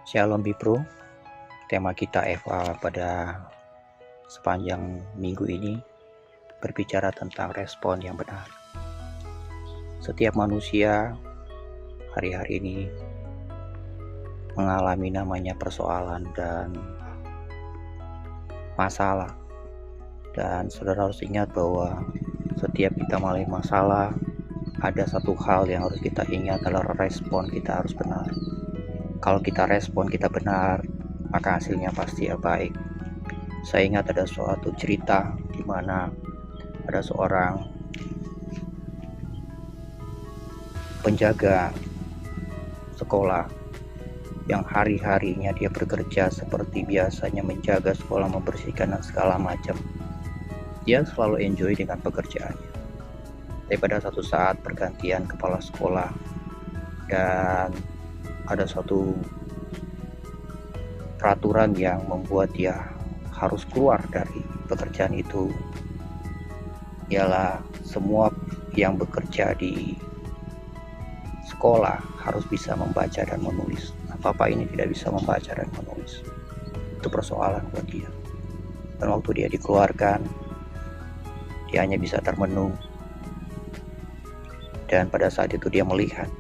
Shalom Bipro, tema kita Eva pada sepanjang minggu ini berbicara tentang respon yang benar. Setiap manusia hari-hari ini mengalami namanya persoalan dan masalah. Dan saudara harus ingat bahwa setiap kita mengalami masalah, ada satu hal yang harus kita ingat adalah respon kita harus benar. Kalau kita respon kita benar, maka hasilnya pasti baik. Saya ingat ada suatu cerita di mana ada seorang penjaga sekolah yang hari-harinya dia bekerja seperti biasanya menjaga sekolah, membersihkan dan segala macam. Dia selalu enjoy dengan pekerjaannya. Tapi pada satu saat pergantian kepala sekolah dan ada suatu peraturan yang membuat dia harus keluar dari pekerjaan itu, ialah semua yang bekerja di sekolah harus bisa membaca dan menulis. Bapak ini tidak bisa membaca dan menulis. Itu persoalan buat dia. Dan waktu dia dikeluarkan, dia hanya bisa termenung. Dan pada saat itu dia melihat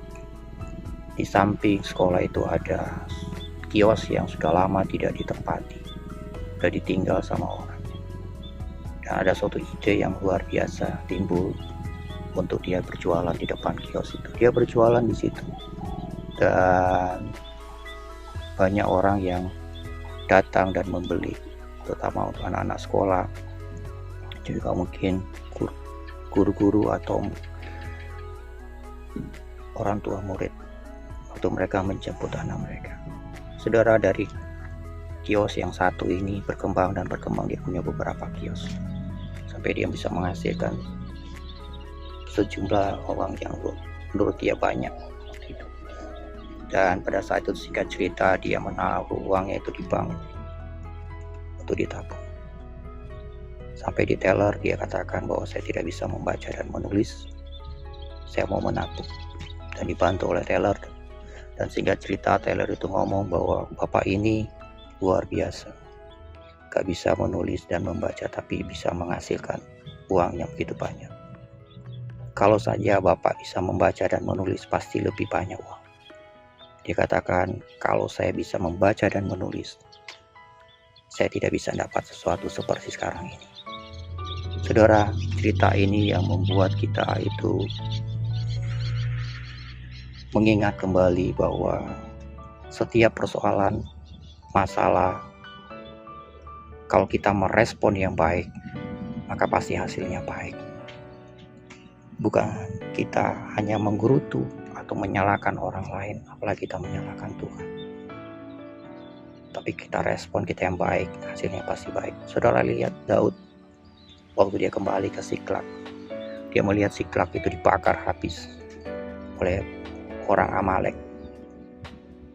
di samping sekolah itu ada kios yang sudah lama tidak ditempati, sudah ditinggal sama orang. Dan ada suatu ide yang luar biasa timbul untuk dia berjualan di depan kios itu. Dia berjualan di situ dan banyak orang yang datang dan membeli, terutama untuk anak-anak sekolah, juga mungkin guru-guru atau orang tua murid waktu mereka menjemput anak mereka. Saudara, dari kios yang satu ini berkembang dan berkembang, dia punya beberapa kios sampai dia bisa menghasilkan sejumlah uang yang menurut dia banyak. Dan pada saat itu, singkat cerita, dia menaruh uangnya itu di bank untuk ditabung. Sampai di teller dia katakan bahwa saya tidak bisa membaca dan menulis, saya mau menabung. Dan dibantu oleh teller. Dan singkat cerita, teller itu ngomong bahwa bapak ini luar biasa, gak bisa menulis dan membaca tapi bisa menghasilkan uang yang begitu banyak. Kalau saja bapak bisa membaca dan menulis, pasti lebih banyak uang. Dia katakan, kalau saya bisa membaca dan menulis, saya tidak bisa dapat sesuatu seperti sekarang ini. Saudara, cerita ini yang membuat kita itu mengingat kembali bahwa setiap persoalan, masalah, kalau kita merespon yang baik, maka pasti hasilnya baik. Bukan kita hanya menggerutu atau menyalahkan orang lain, apalagi kita menyalahkan Tuhan. Tapi kita respon kita yang baik, hasilnya pasti baik. Saudara lihat Daud, waktu dia kembali ke Siklag, dia melihat Siklag itu dibakar habis oleh orang Amalek.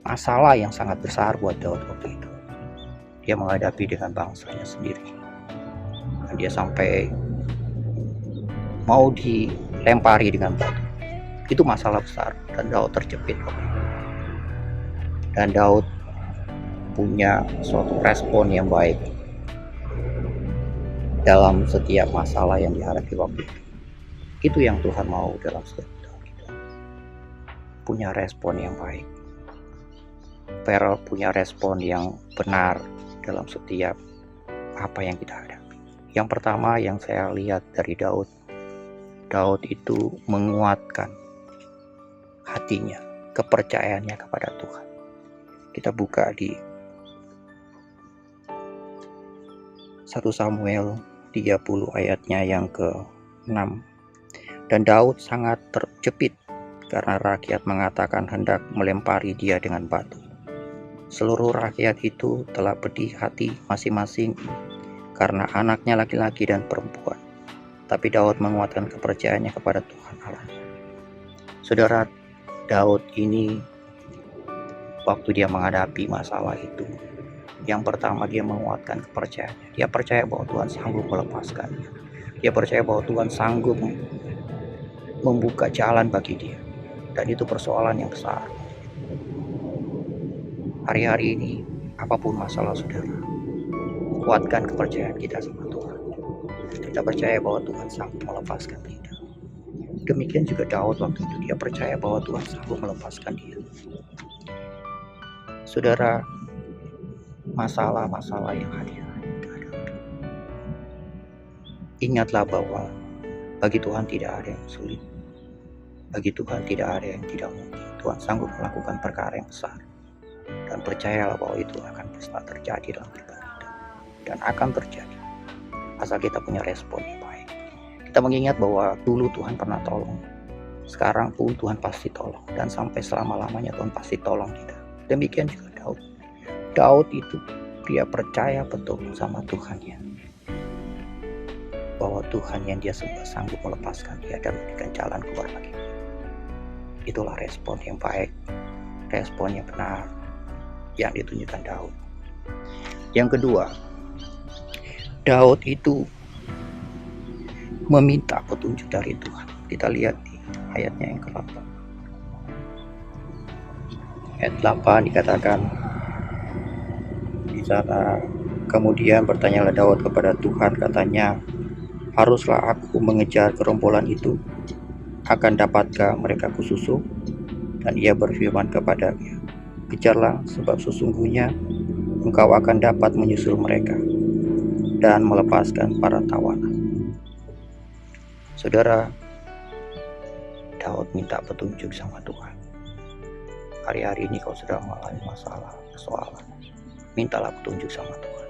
Masalah yang sangat besar buat Daud waktu itu. Dia menghadapi dengan bangsanya sendiri. Dan dia sampai mau dilempari dengan batu. Itu masalah besar dan Daud terjepit. Dan Daud punya suatu respon yang baik dalam setiap masalah yang dihadapi waktu itu. Itu yang Tuhan mau dalam setiap kita. Punya respon yang baik. Punya respon yang benar dalam setiap apa yang kita hadapi. Yang pertama yang saya lihat dari Daud itu menguatkan hatinya, kepercayaannya kepada Tuhan. Kita buka di 1 Samuel 30 ayatnya yang ke-6. Dan Daud sangat terjepit karena rakyat mengatakan hendak melempari dia dengan batu. Seluruh rakyat itu telah pedih hati masing-masing karena anaknya laki-laki dan perempuan. Tapi Daud menguatkan kepercayaannya kepada Tuhan Allah. Saudara, Daud ini waktu dia menghadapi masalah itu, yang pertama dia menguatkan kepercayaannya. Dia percaya bahwa Tuhan sanggup melepaskannya. Dia percaya bahwa Tuhan sanggup membuka jalan bagi dia. Dan itu persoalan yang besar. hari-hari ini, apapun masalah saudara, kuatkan kepercayaan kita sama Tuhan. Kita percaya bahwa Tuhan sanggup melepaskan kita. Demikian juga Daud waktu itu, dia percaya bahwa Tuhan sanggup melepaskan dia. Saudara, masalah-masalah yang hadir, ingatlah bahwa bagi Tuhan tidak ada yang sulit. Bagi Tuhan tidak ada yang tidak mungkin. Tuhan sanggup melakukan perkara yang besar. Dan percayalah bahwa itu akan pasti terjadi dalam kehidupan kita. Dan akan terjadi. Asal kita punya respon yang baik. Kita mengingat bahwa dulu Tuhan pernah tolong. Sekarang pun Tuhan pasti tolong. Dan sampai selama-lamanya Tuhan pasti tolong kita. Demikian juga Daud. Daud itu dia percaya betul sama Tuhannya. Bahwa Tuhan yang dia sembah sanggup melepaskan dia dan memberikan jalan keluar bagi dia. Itulah respon yang baik, respon yang benar yang ditunjukkan Daud. Yang kedua, Daud itu meminta petunjuk dari Tuhan. Kita lihat di ayatnya yang ke-8. Ayat 8 dikatakan di sana, kemudian bertanyalah Daud kepada Tuhan, katanya, haruslah aku mengejar gerombolan itu? Akan dapatkah mereka kususuk? Dan ia berfirman kepadanya, kejarlah, sebab sesungguhnya engkau akan dapat menyusul mereka dan melepaskan para tawanan. Saudara, Daud minta petunjuk sama Tuhan. Hari-hari ini kau sedang mengalami masalah, persoalan, mintalah petunjuk sama Tuhan.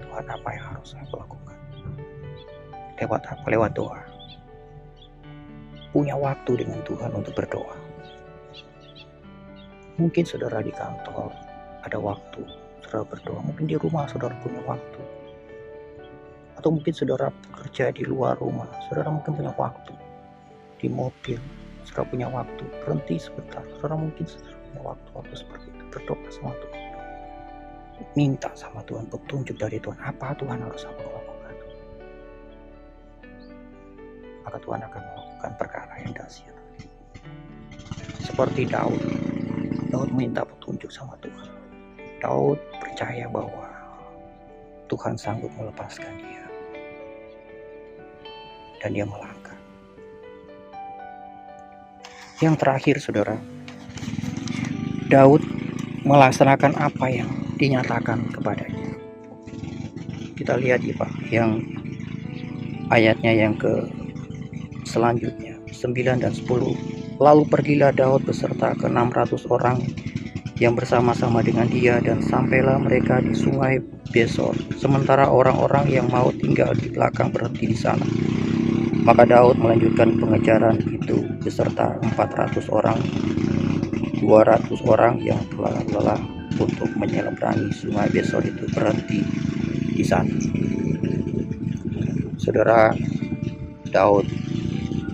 Tuhan, apa yang harus aku lakukan? Lewat apa? Lewat doa. Punya waktu dengan Tuhan untuk berdoa. Mungkin saudara di kantor ada waktu saudara berdoa. Mungkin di rumah saudara punya waktu. Atau mungkin saudara bekerja di luar rumah. Saudara mungkin punya waktu. Di mobil saudara punya waktu. Berhenti sebentar. Saudara mungkin punya waktu seperti itu. Berdoa sama Tuhan. Minta sama Tuhan petunjuk dari Tuhan. Apa Tuhan harus aku lakukan? Maka Tuhan akan melakukan perkara yang dahsyat. Seperti Daud minta petunjuk sama Tuhan. Daud percaya bahwa Tuhan sanggup melepaskan dia. Dan dia melangkah. Yang terakhir saudara, Daud melaksanakan apa yang dinyatakan kepadanya. Kita lihat ya Pak, yang ayatnya yang selanjutnya 9 dan 10. Lalu pergilah Daud beserta ke-600 orang yang bersama-sama dengan dia, dan sampailah mereka di sungai Besor, sementara orang-orang yang mau tinggal di belakang berhenti di sana. Maka Daud melanjutkan pengejaran itu beserta 400 orang, 200 orang yang telah lelah untuk menyeberangi sungai Besor itu berhenti di sana. Saudara, Daud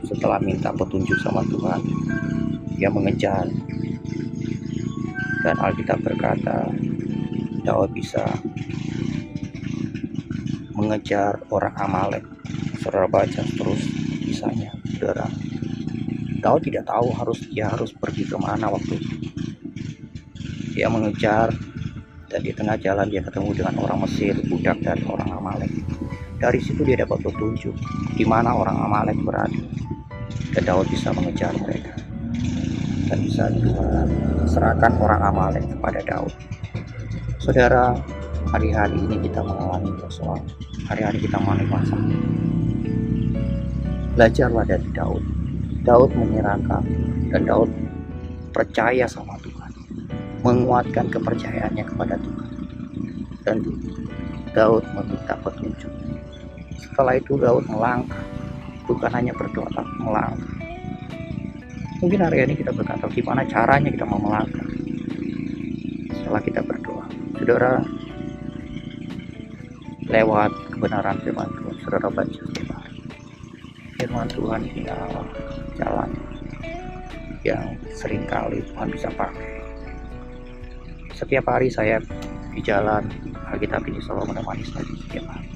setelah minta petunjuk sama Tuhan, dia mengejar, dan Alkitab berkata Daud bisa mengejar orang Amalek. Saudara baca terus kisahnya, saudara. Daud tidak tahu dia harus pergi kemana waktu itu. Dia mengejar, dan di tengah jalan dia ketemu dengan orang Mesir, budak dan orang Amalek. Dari situ dia dapat petunjuk di mana orang Amalek berada. Dan Daud bisa mengejar mereka. Dan bisa Tuhan serahkan orang Amalek kepada Daud. Saudara, hari-hari ini kita mengalami persoalan. Hari-hari kita mengalami masalah. Belajarlah dari Daud. Daud menyerahkan dan Daud percaya sama Tuhan. Menguatkan kepercayaannya kepada Tuhan. Dan Daud meminta petunjuk. Setelah itu Daud melangkah. Bukan hanya berdoa, tapi melangkah. Mungkin hari ini kita berkata, gimana caranya kita mau melangkah? Setelah kita berdoa, saudara, lewat kebenaran firman Tuhan, saudara baca setiap hari. Firman Tuhan ini adalah jalan yang seringkali Tuhan bisa pakai. Setiap hari saya di jalan, Alkitab ini selalu menemani saya setiap hari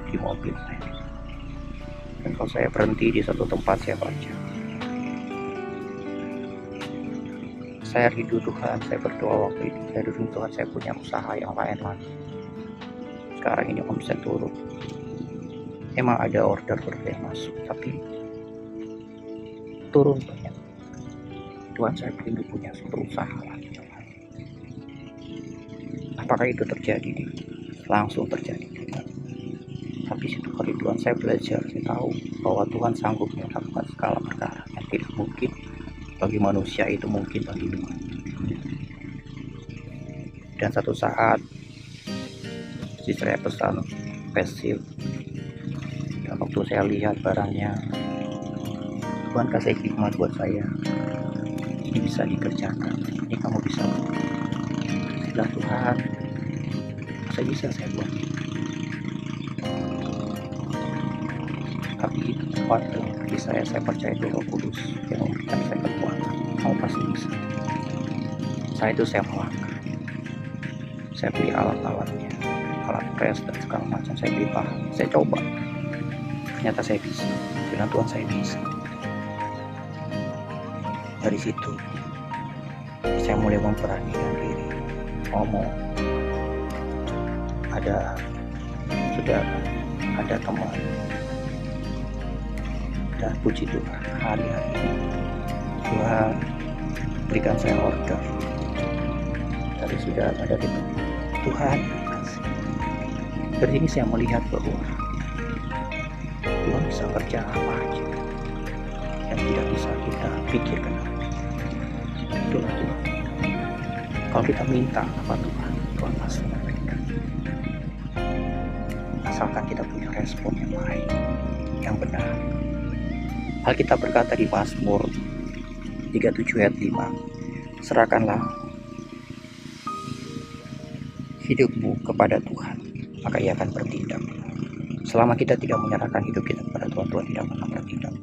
di mobil saya. Dan kalau saya berhenti di satu tempat, saya baca. Saya rindu Tuhan, saya berdoa waktu itu, saya rindu Tuhan, saya punya usaha yang lain lagi. Sekarang ini omset turun. Emang ada order yang masuk, tapi turun banyak. Tuhan, saya rindu punya suatu usaha lagi. Apakah itu terjadi? Langsung terjadi. Tapi situ kerinduan saya belajar, saya tahu bahwa Tuhan sanggup melakukan segala perkara yang tidak mungkin bagi manusia itu mungkin bagi Tuhan. Dan satu saat istri saya pesan face. Dan waktu saya lihat barangnya, Tuhan kasih hikmat buat saya. Ini bisa dikerjakan, ini kamu bisa. Saya bilang, Tuhan, saya bisa saya buat. Tapi itu kuat dalam hati saya percaya itu Roh Kudus yang memberikan saya kekuatan. Kamu pasti bisa. Saya melangkah. Saya beli alat-alatnya, alat press dan segala macam. Saya beli bahan, saya coba. Ternyata saya bisa. Dengan Tuhan saya bisa. Dari situ saya mulai memberanikan diri ngomong. Sudah ada teman, dan puji Tuhan, hari-hari Tuhan berikan saya order dari sudah ada di Tuhan. Dari sini saya melihat bahwa Tuhan bisa kerja apa aja yang tidak bisa kita pikirkan. Itulah Tuhan. Kalau kita minta apa Tuhan pasti memberikan. Asalkan kita punya respon yang baik, yang benar. Alkitab berkata di Mazmur 37 ayat 5, serahkanlah hidupmu kepada Tuhan, maka Ia akan bertindak. Selama kita tidak menyerahkan hidup kita kepada Tuhan, Tuhan tidak akan bertindak.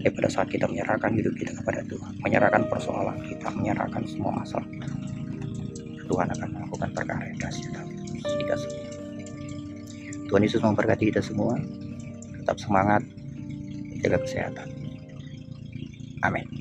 Tapi pada saat kita menyerahkan hidup kita kepada Tuhan, menyerahkan persoalan kita, menyerahkan semua masalah kita, Tuhan akan melakukan perkara yang dahsyat dalam kita semua. Tuhan Yesus memberkati kita semua. Tetap semangat, jaga kesehatan. Amin.